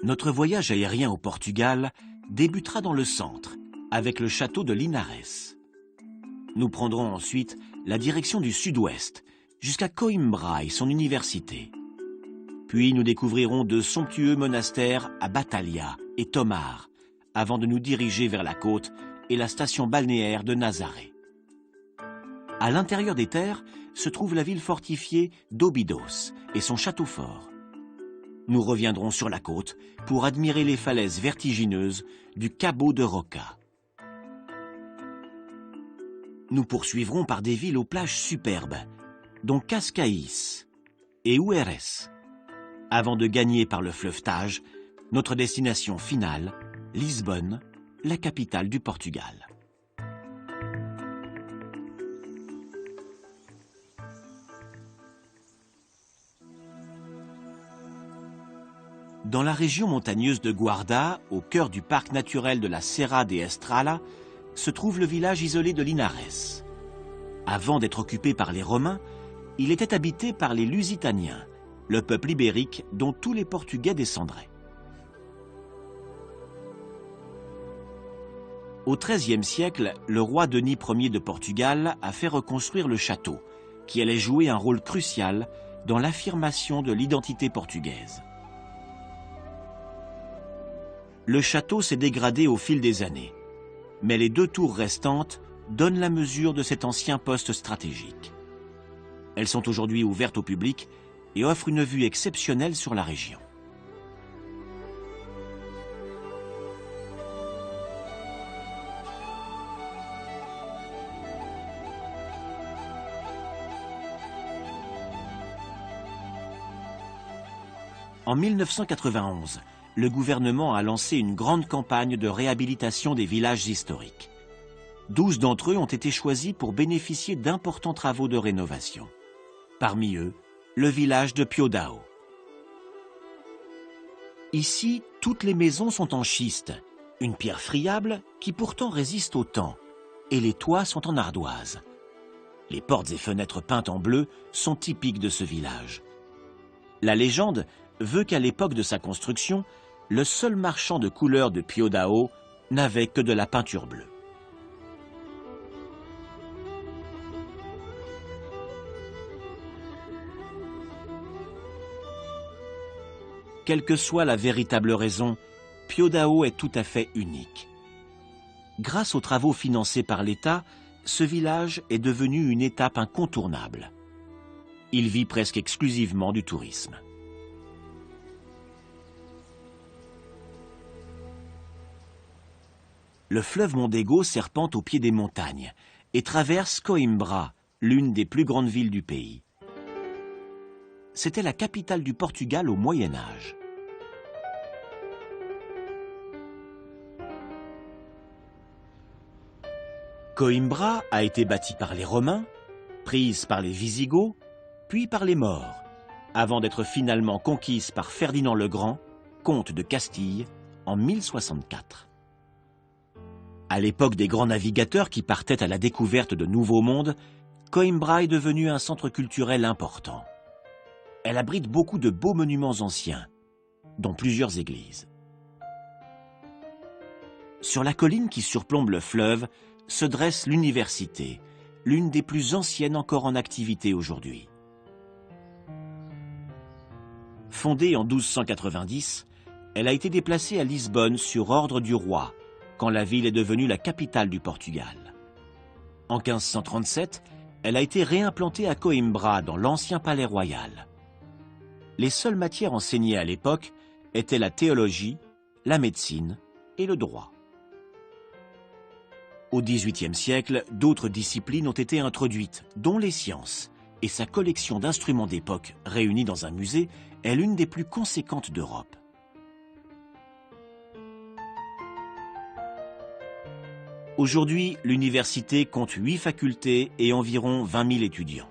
Notre voyage aérien au Portugal débutera dans le centre, avec le château de Linares. Nous prendrons ensuite la direction du sud-ouest, jusqu'à Coimbra et son université. Puis nous découvrirons de somptueux monastères à Batalha et Tomar, avant de nous diriger vers la côte et la station balnéaire de Nazaré. À l'intérieur des terres se trouve la ville fortifiée d'Óbidos et son château fort. Nous reviendrons sur la côte pour admirer les falaises vertigineuses du Cabo de Roca. Nous poursuivrons par des villes aux plages superbes, dont Cascais et Huérès, avant de gagner par le fleuve Tage notre destination finale, Lisbonne, la capitale du Portugal. Dans la région montagneuse de Guarda, au cœur du parc naturel de la Serra de Estrela, se trouve le village isolé de Linares. Avant d'être occupé par les Romains, il était habité par les Lusitaniens, le peuple ibérique dont tous les Portugais descendraient. Au XIIIe siècle, le roi Denis Ier de Portugal a fait reconstruire le château, qui allait jouer un rôle crucial dans l'affirmation de l'identité portugaise. Le château s'est dégradé au fil des années, mais les 2 tours restantes donnent la mesure de cet ancien poste stratégique. Elles sont aujourd'hui ouvertes au public et offrent une vue exceptionnelle sur la région. En 1991, le gouvernement a lancé une grande campagne de réhabilitation des villages historiques. 12 d'entre eux ont été choisis pour bénéficier d'importants travaux de rénovation. Parmi eux, le village de Piodao. Ici, toutes les maisons sont en schiste, une pierre friable qui pourtant résiste au temps, et les toits sont en ardoise. Les portes et fenêtres peintes en bleu sont typiques de ce village. La légende veut qu'à l'époque de sa construction, le seul marchand de couleurs de Piodao n'avait que de la peinture bleue. Quelle que soit la véritable raison, Piodao est tout à fait unique. Grâce aux travaux financés par l'État, ce village est devenu une étape incontournable. Il vit presque exclusivement du tourisme. Le fleuve Mondego serpente au pied des montagnes et traverse Coimbra, l'une des plus grandes villes du pays. C'était la capitale du Portugal au Moyen Âge. Coimbra a été bâtie par les Romains, prise par les Visigoths, puis par les Maures, avant d'être finalement conquise par Ferdinand le Grand, comte de Castille, en 1064. À l'époque des grands navigateurs qui partaient à la découverte de nouveaux mondes, Coimbra est devenue un centre culturel important. Elle abrite beaucoup de beaux monuments anciens, dont plusieurs églises. Sur la colline qui surplombe le fleuve se dresse l'université, l'une des plus anciennes encore en activité aujourd'hui. Fondée en 1290, elle a été déplacée à Lisbonne sur ordre du roi, quand la ville est devenue la capitale du Portugal. En 1537, elle a été réimplantée à Coimbra, dans l'ancien palais royal. Les seules matières enseignées à l'époque étaient la théologie, la médecine et le droit. Au XVIIIe siècle, d'autres disciplines ont été introduites, dont les sciences, et sa collection d'instruments d'époque réunis dans un musée est l'une des plus conséquentes d'Europe. Aujourd'hui, l'université compte 8 facultés et environ 20 000 étudiants.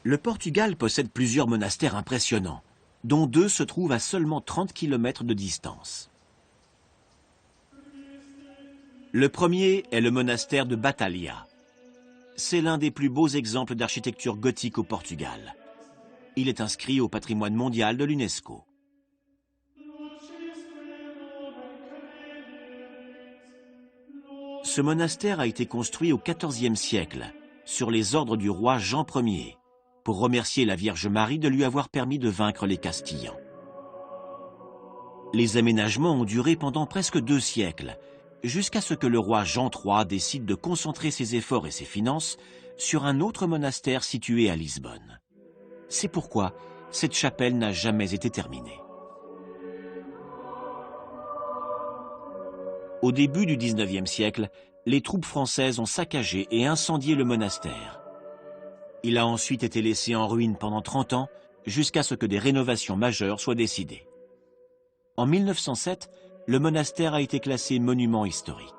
Le Portugal possède plusieurs monastères impressionnants, dont 2 se trouvent à seulement 30 km de distance. Le premier est le monastère de Batalha. C'est l'un des plus beaux exemples d'architecture gothique au Portugal. Il est inscrit au patrimoine mondial de l'UNESCO. Ce monastère a été construit au XIVe siècle, sur les ordres du roi Jean Ier, pour remercier la Vierge Marie de lui avoir permis de vaincre les Castillans. Les aménagements ont duré pendant presque 2 siècles, jusqu'à ce que le roi Jean III décide de concentrer ses efforts et ses finances sur un autre monastère situé à Lisbonne. C'est pourquoi cette chapelle n'a jamais été terminée. Au début du XIXe siècle, les troupes françaises ont saccagé et incendié le monastère. Il a ensuite été laissé en ruine pendant 30 ans, jusqu'à ce que des rénovations majeures soient décidées. En 1907, le monastère a été classé monument historique.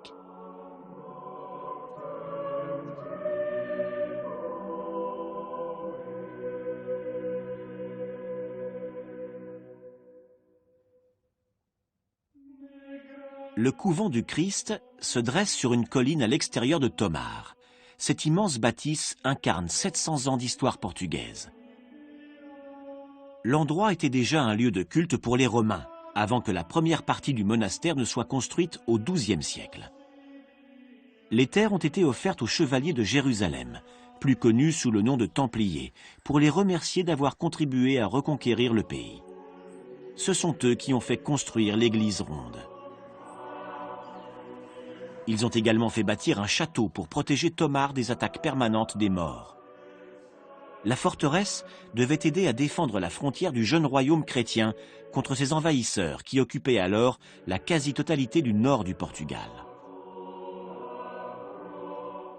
Le couvent du Christ se dresse sur une colline à l'extérieur de Tomar. Cette immense bâtisse incarne 700 ans d'histoire portugaise. L'endroit était déjà un lieu de culte pour les Romains, avant que la première partie du monastère ne soit construite au XIIe siècle. Les terres ont été offertes aux chevaliers de Jérusalem, plus connus sous le nom de Templiers, pour les remercier d'avoir contribué à reconquérir le pays. Ce sont eux qui ont fait construire l'église ronde. Ils ont également fait bâtir un château pour protéger Tomar des attaques permanentes des Maures. La forteresse devait aider à défendre la frontière du jeune royaume chrétien contre ses envahisseurs qui occupaient alors la quasi-totalité du nord du Portugal.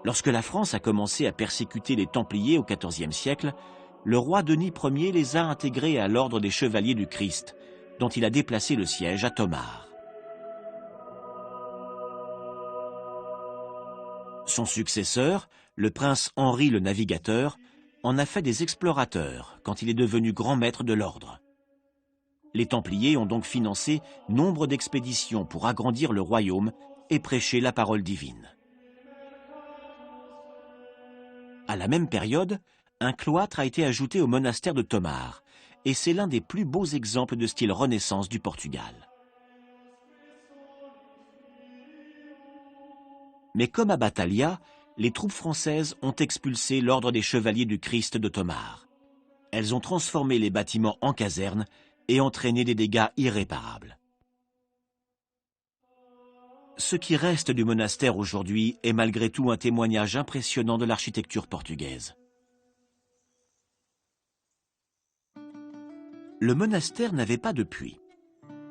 Lorsque la France a commencé à persécuter les Templiers au XIVe siècle, le roi Denis Ier les a intégrés à l'ordre des Chevaliers du Christ, dont il a déplacé le siège à Tomar. Son successeur, le prince Henri le Navigateur, en a fait des explorateurs quand il est devenu grand maître de l'ordre. Les Templiers ont donc financé nombre d'expéditions pour agrandir le royaume et prêcher la parole divine. À la même période, un cloître a été ajouté au monastère de Tomar, et c'est l'un des plus beaux exemples de style Renaissance du Portugal. Mais comme à Batalha, les troupes françaises ont expulsé l'ordre des Chevaliers du Christ de Tomar. Elles ont transformé les bâtiments en casernes et entraîné des dégâts irréparables. Ce qui reste du monastère aujourd'hui est malgré tout un témoignage impressionnant de l'architecture portugaise. Le monastère n'avait pas de puits.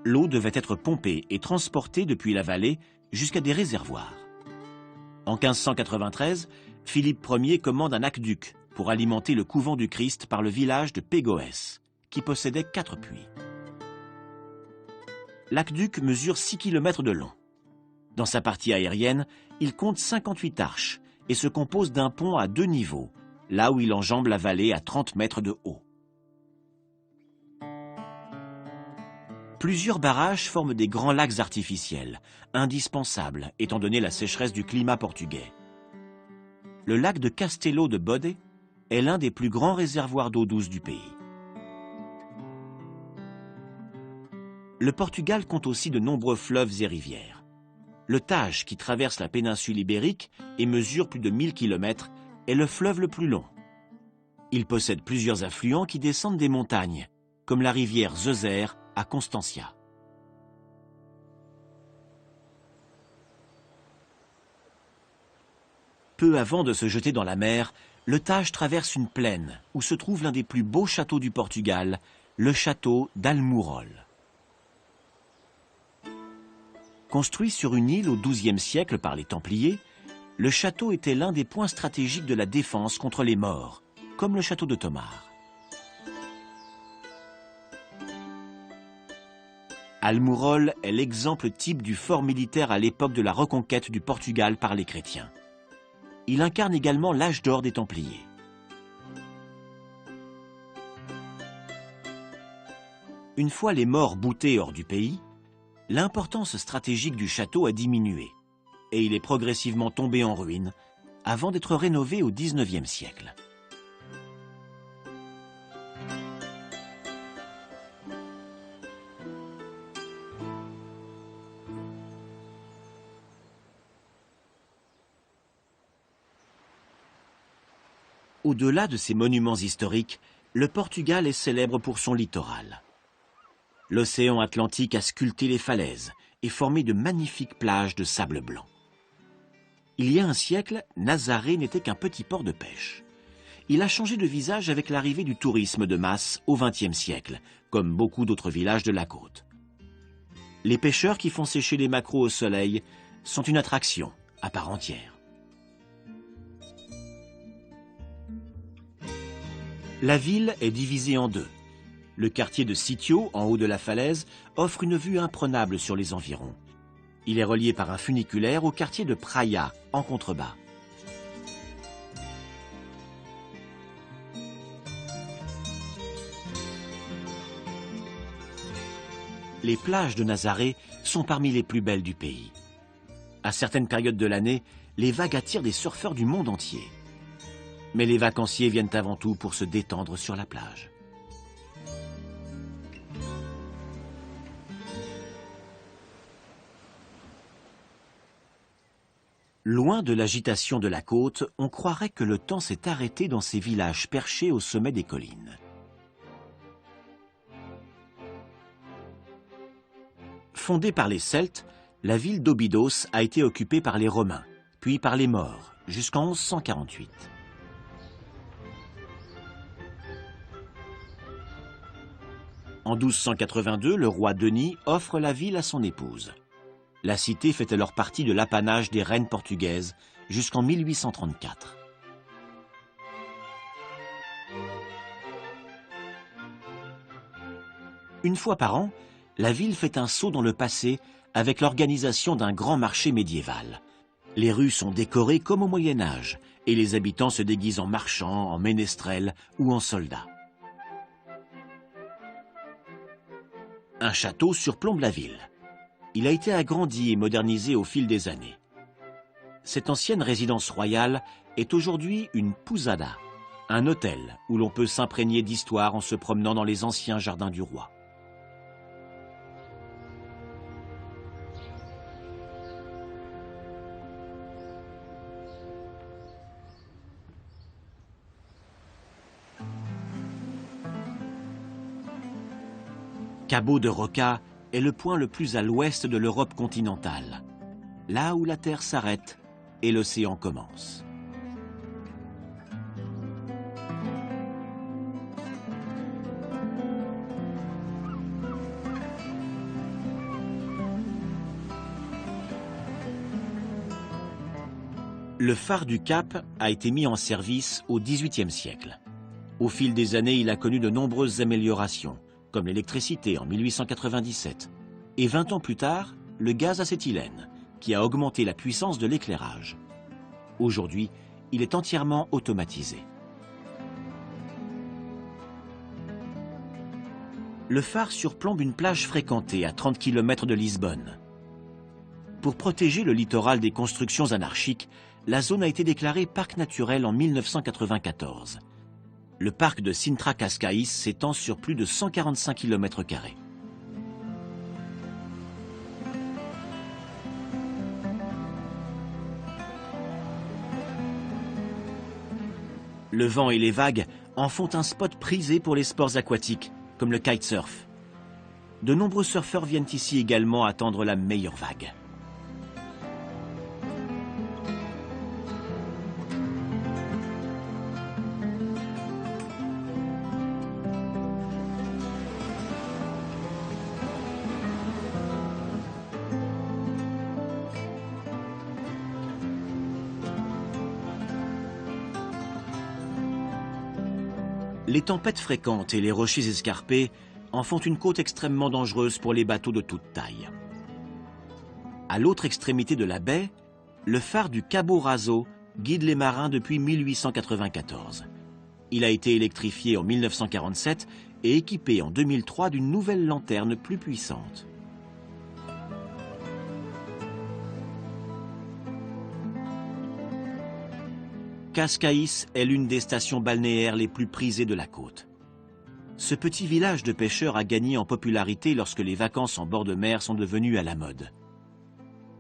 L'eau devait être pompée et transportée depuis la vallée jusqu'à des réservoirs. En 1593, Philippe Ier commande un aqueduc pour alimenter le couvent du Christ par le village de Pégos, qui possédait 4 puits. L'aqueduc mesure 6 km de long. Dans sa partie aérienne, il compte 58 arches et se compose d'un pont à 2 niveaux, là où il enjambe la vallée à 30 mètres de haut. Plusieurs barrages forment des grands lacs artificiels, indispensables étant donné la sécheresse du climat portugais. Le lac de Castelo de Bode est l'un des plus grands réservoirs d'eau douce du pays. Le Portugal compte aussi de nombreux fleuves et rivières. Le Tage, qui traverse la péninsule ibérique et mesure plus de 1000 km, est le fleuve le plus long. Il possède plusieurs affluents qui descendent des montagnes, comme la rivière Zezer à Constancia. Peu avant de se jeter dans la mer, le Tage traverse une plaine où se trouve l'un des plus beaux châteaux du Portugal, le château d'Almurol. Construit sur une île au XIIe siècle par les Templiers, le château était l'un des points stratégiques de la défense contre les Maures, comme le château de Tomar. Almurol est l'exemple type du fort militaire à l'époque de la reconquête du Portugal par les chrétiens. Il incarne également l'âge d'or des Templiers. Une fois les Maures boutés hors du pays, l'importance stratégique du château a diminué et il est progressivement tombé en ruine avant d'être rénové au XIXe siècle. Au-delà de ces monuments historiques, le Portugal est célèbre pour son littoral. L'océan Atlantique a sculpté les falaises et formé de magnifiques plages de sable blanc. Il y a un siècle, Nazaré n'était qu'un petit port de pêche. Il a changé de visage avec l'arrivée du tourisme de masse au XXe siècle, comme beaucoup d'autres villages de la côte. Les pêcheurs qui font sécher les maquereaux au soleil sont une attraction à part entière. La ville est divisée en deux. Le quartier de Sitio, en haut de la falaise, offre une vue imprenable sur les environs. Il est relié par un funiculaire au quartier de Praia, en contrebas. Les plages de Nazaré sont parmi les plus belles du pays. À certaines périodes de l'année, les vagues attirent des surfeurs du monde entier. Mais les vacanciers viennent avant tout pour se détendre sur la plage. Loin de l'agitation de la côte, on croirait que le temps s'est arrêté dans ces villages perchés au sommet des collines. Fondée par les Celtes, la ville d'Obidos a été occupée par les Romains, puis par les Maures, jusqu'en 1148. En 1282, le roi Denis offre la ville à son épouse. La cité fait alors partie de l'apanage des reines portugaises jusqu'en 1834. Une fois par an, la ville fait un saut dans le passé avec l'organisation d'un grand marché médiéval. Les rues sont décorées comme au Moyen-Âge et les habitants se déguisent en marchands, en ménestrels ou en soldats. Un château surplombe la ville. Il a été agrandi et modernisé au fil des années. Cette ancienne résidence royale est aujourd'hui une pousada, un hôtel où l'on peut s'imprégner d'histoire en se promenant dans les anciens jardins du roi. Cabo de Roca est le point le plus à l'ouest de l'Europe continentale, là où la Terre s'arrête et l'océan commence. Le phare du Cap a été mis en service au XVIIIe siècle. Au fil des années, il a connu de nombreuses améliorations, comme l'électricité en 1897, et 20 ans plus tard, le gaz acétylène, qui a augmenté la puissance de l'éclairage. Aujourd'hui, il est entièrement automatisé. Le phare surplombe une plage fréquentée à 30 km de Lisbonne. Pour protéger le littoral des constructions anarchiques, la zone a été déclarée parc naturel en 1994. Le parc de Sintra Cascais s'étend sur plus de 145 km². Le vent et les vagues en font un spot prisé pour les sports aquatiques, comme le kitesurf. De nombreux surfeurs viennent ici également attendre la meilleure vague. Les tempêtes fréquentes et les rochers escarpés en font une côte extrêmement dangereuse pour les bateaux de toute taille. À l'autre extrémité de la baie, le phare du Cabo Raso guide les marins depuis 1894. Il a été électrifié en 1947 et équipé en 2003 d'une nouvelle lanterne plus puissante. Cascais est l'une des stations balnéaires les plus prisées de la côte. Ce petit village de pêcheurs a gagné en popularité lorsque les vacances en bord de mer sont devenues à la mode.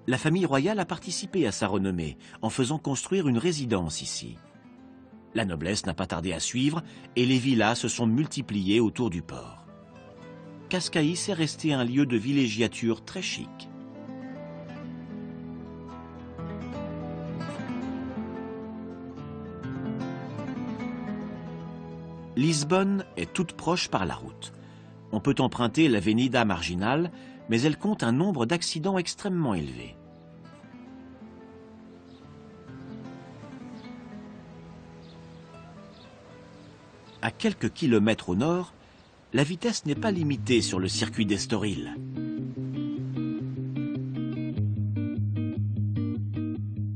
La famille royale a participé à sa renommée en faisant construire une résidence ici. La noblesse n'a pas tardé à suivre et les villas se sont multipliées autour du port. Cascais est resté un lieu de villégiature très chic. Lisbonne est toute proche par la route. On peut emprunter l'Avenida Marginal, mais elle compte un nombre d'accidents extrêmement élevé. À quelques kilomètres au nord, la vitesse n'est pas limitée sur le circuit d'Estoril.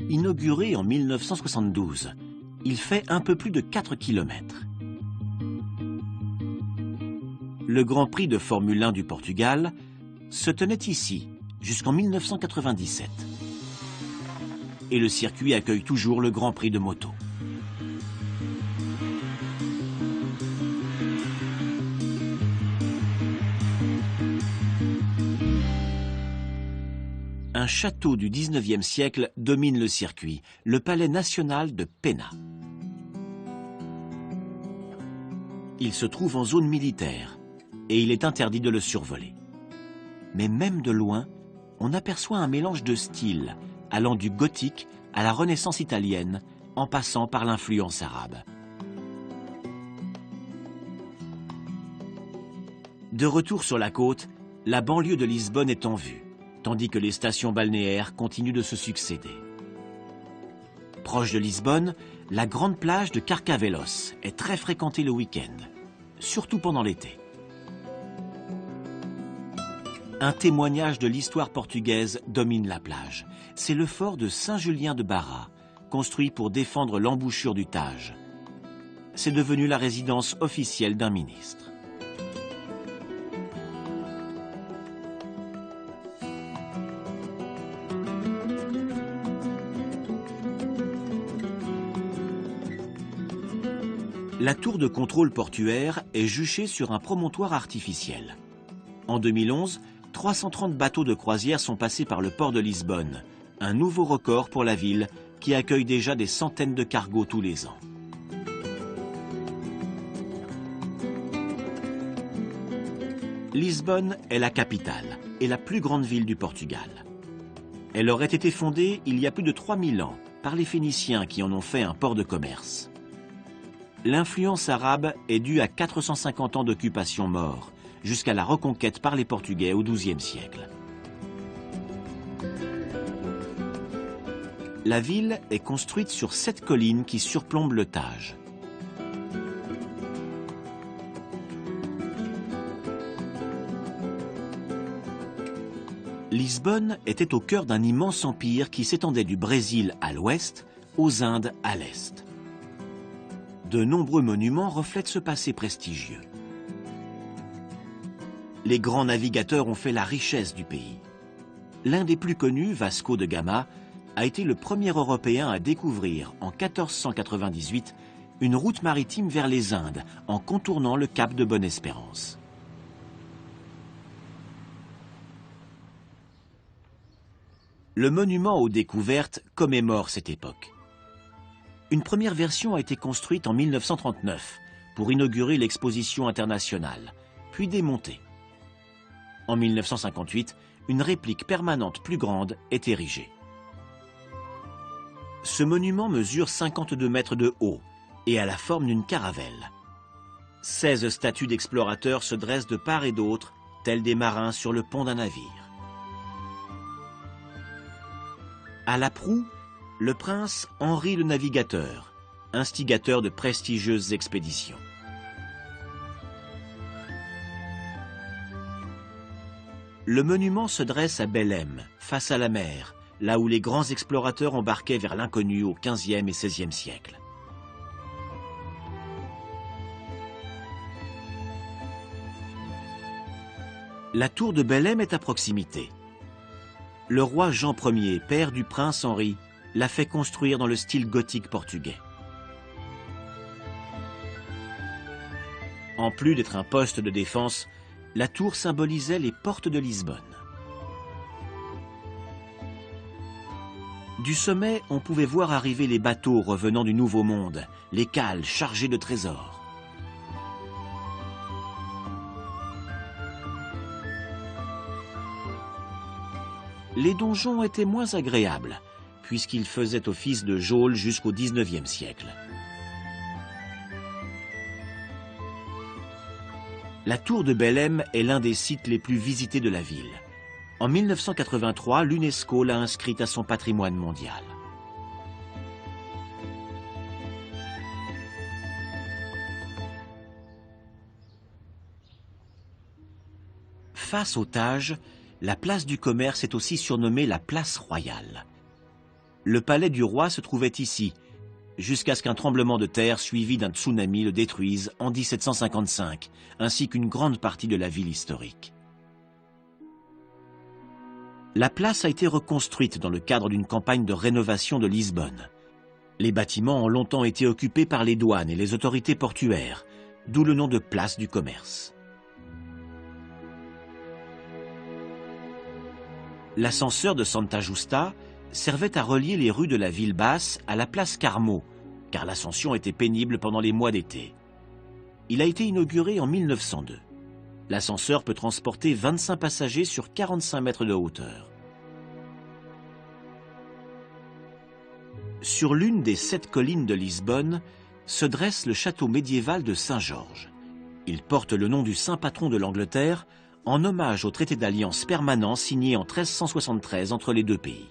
Inauguré en 1972, il fait un peu plus de 4 km. Le Grand Prix de Formule 1 du Portugal se tenait ici jusqu'en 1997. Et le circuit accueille toujours le Grand Prix de moto. Un château du 19e siècle domine le circuit, le palais national de Pena. Il se trouve en zone militaire et il est interdit de le survoler. Mais même de loin, on aperçoit un mélange de styles allant du gothique à la Renaissance italienne en passant par l'influence arabe. De retour sur la côte, la banlieue de Lisbonne est en vue, tandis que les stations balnéaires continuent de se succéder. Proche de Lisbonne, la grande plage de Carcavelos est très fréquentée le week-end, surtout pendant l'été. Un témoignage de l'histoire portugaise domine la plage. C'est le fort de Saint-Julien de Barra, construit pour défendre l'embouchure du Tage. C'est devenu la résidence officielle d'un ministre. La tour de contrôle portuaire est juchée sur un promontoire artificiel. En 2011, 330 bateaux de croisière sont passés par le port de Lisbonne, un nouveau record pour la ville qui accueille déjà des centaines de cargos tous les ans. Lisbonne est la capitale et la plus grande ville du Portugal. Elle aurait été fondée il y a plus de 3000 ans par les Phéniciens qui en ont fait un port de commerce. L'influence arabe est due à 450 ans d'occupation maure, jusqu'à la reconquête par les Portugais au XIIe siècle. La ville est construite sur 7 collines qui surplombent le Tage. Lisbonne était au cœur d'un immense empire qui s'étendait du Brésil à l'ouest, aux Indes à l'est. De nombreux monuments reflètent ce passé prestigieux. Les grands navigateurs ont fait la richesse du pays. L'un des plus connus, Vasco de Gama, a été le premier Européen à découvrir, en 1498, une route maritime vers les Indes, en contournant le cap de Bonne-Espérance. Le monument aux découvertes commémore cette époque. Une première version a été construite en 1939 pour inaugurer l'exposition internationale, puis démontée. En 1958, une réplique permanente plus grande est érigée. Ce monument mesure 52 mètres de haut et a la forme d'une caravelle. 16 statues d'explorateurs se dressent de part et d'autre, tels des marins sur le pont d'un navire. À la proue, le prince Henri le Navigateur, instigateur de prestigieuses expéditions. Le monument se dresse à Belém, face à la mer, là où les grands explorateurs embarquaient vers l'inconnu au XVe et XVIe siècle. La tour de Belém est à proximité. Le roi Jean Ier, père du prince Henri, l'a fait construire dans le style gothique portugais. En plus d'être un poste de défense, la tour symbolisait les portes de Lisbonne. Du sommet, on pouvait voir arriver les bateaux revenant du Nouveau Monde, les cales chargées de trésors. Les donjons étaient moins agréables, puisqu'ils faisaient office de geôle jusqu'au XIXe siècle. La tour de Belém est l'un des sites les plus visités de la ville. En 1983, l'UNESCO l'a inscrite à son patrimoine mondial. Face au Tage, la place du commerce est aussi surnommée la place royale. Le palais du roi se trouvait ici, jusqu'à ce qu'un tremblement de terre suivi d'un tsunami le détruise en 1755, ainsi qu'une grande partie de la ville historique. La place a été reconstruite dans le cadre d'une campagne de rénovation de Lisbonne. Les bâtiments ont longtemps été occupés par les douanes et les autorités portuaires, d'où le nom de place du commerce. L'ascenseur de Santa Justa servait à relier les rues de la ville basse à la place Carmo, car l'ascension était pénible pendant les mois d'été. Il a été inauguré en 1902. L'ascenseur peut transporter 25 passagers sur 45 mètres de hauteur. Sur l'une des 7 collines de Lisbonne se dresse le château médiéval de Saint-Georges. Il porte le nom du saint patron de l'Angleterre en hommage au traité d'alliance permanent signé en 1373 entre les deux pays.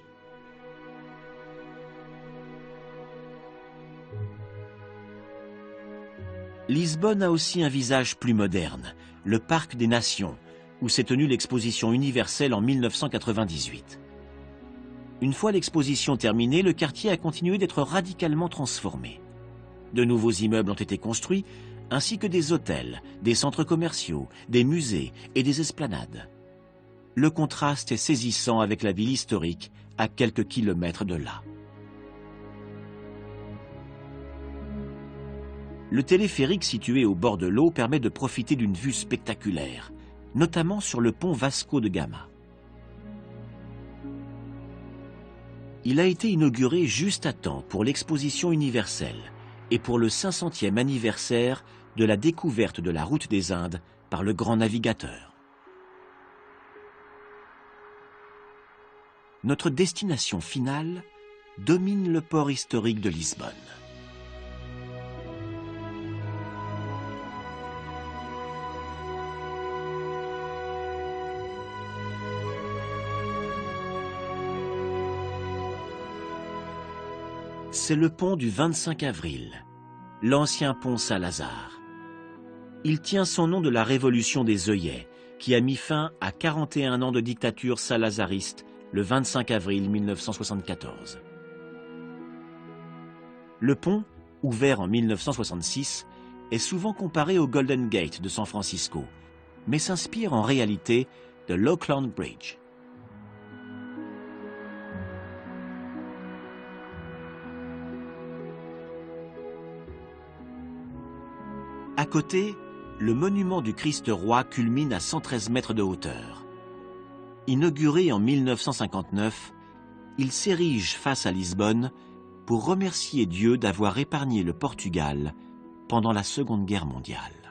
Lisbonne a aussi un visage plus moderne, le Parc des Nations, où s'est tenue l'exposition universelle en 1998. Une fois l'exposition terminée, le quartier a continué d'être radicalement transformé. De nouveaux immeubles ont été construits, ainsi que des hôtels, des centres commerciaux, des musées et des esplanades. Le contraste est saisissant avec la ville historique, à quelques kilomètres de là. Le téléphérique situé au bord de l'eau permet de profiter d'une vue spectaculaire, notamment sur le pont Vasco de Gama. Il a été inauguré juste à temps pour l'exposition universelle et pour le 500e anniversaire de la découverte de la route des Indes par le grand navigateur. Notre destination finale domine le port historique de Lisbonne. C'est le pont du 25 avril, l'ancien pont Saint-Lazare. Il tient son nom de la révolution des œillets, qui a mis fin à 41 ans de dictature salazariste le 25 avril 1974. Le pont, ouvert en 1966, est souvent comparé au Golden Gate de San Francisco, mais s'inspire en réalité de l'Oakland Bridge. À côté, le monument du Christ roi culmine à 113 mètres de hauteur. Inauguré en 1959, il s'érige face à Lisbonne pour remercier Dieu d'avoir épargné le Portugal pendant la Seconde Guerre mondiale.